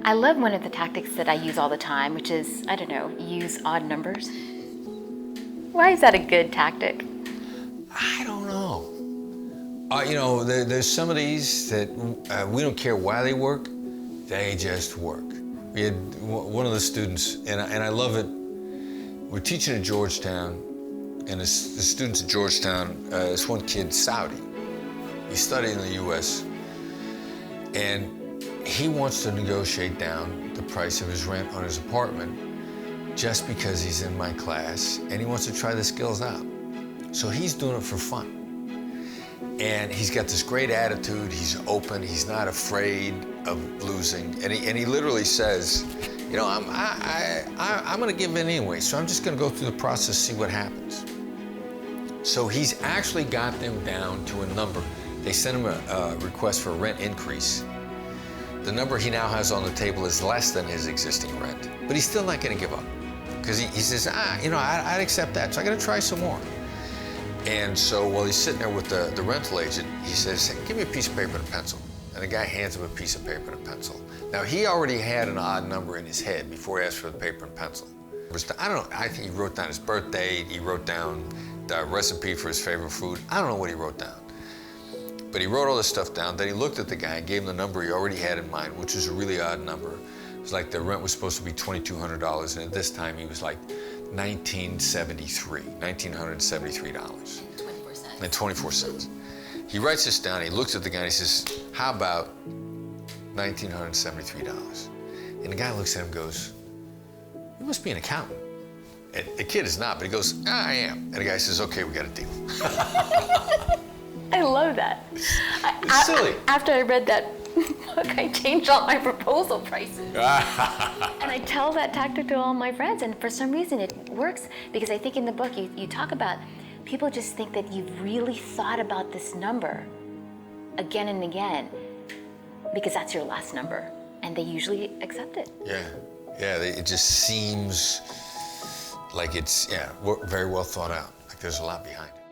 I love one of the tactics that I use all the time, which is, I don't know, use odd numbers. Why is that a good tactic? I don't know. There's some of these that we don't care why they work, they just work. We had one of the students, and I love it. We're teaching at Georgetown, and the students at Georgetown, this one kid, Saudi. He's studying in the U.S., and he wants to negotiate down the price of his rent on his apartment just because he's in my class, and he wants to try the skills out. So he's doing it for fun. And he's got this great attitude, he's open, he's not afraid of losing, and he literally says, you know, I'm gonna give in anyway, so I'm just gonna go through the process, see what happens. So he's actually got them down to a number. They sent him a request for a rent increase. The number he now has on the table is less than his existing rent, but he's still not gonna give up. Because he says, I'd accept that, so I gotta try some more. And so while he's sitting there with the rental agent, he says, hey, give me a piece of paper and a pencil. And the guy hands him a piece of paper and a pencil. Now, he already had an odd number in his head before he asked for the paper and pencil. I don't know, I think he wrote down his birth date, he wrote down the recipe for his favorite food. I don't know what he wrote down. But he wrote all this stuff down, then he looked at the guy and gave him the number he already had in mind, which was a really odd number. It was like the rent was supposed to be $2,200, and at this time he was like $1,973. 24 cents. And 24 cents. He writes this down, he looks at the guy and he says, how about $1,973? And the guy looks at him and goes, you must be an accountant. And the kid is not, but he goes, I am. And the guy says, okay, we got a deal. I love that. It's silly. After I read that book, I changed all my proposal prices. And I tell that tactic to all my friends, and for some reason it works, because I think in the book you talk about people just think that you've really thought about this number again and again because that's your last number, and they usually accept it. Yeah, it just seems like it's, very well thought out, like there's a lot behind it.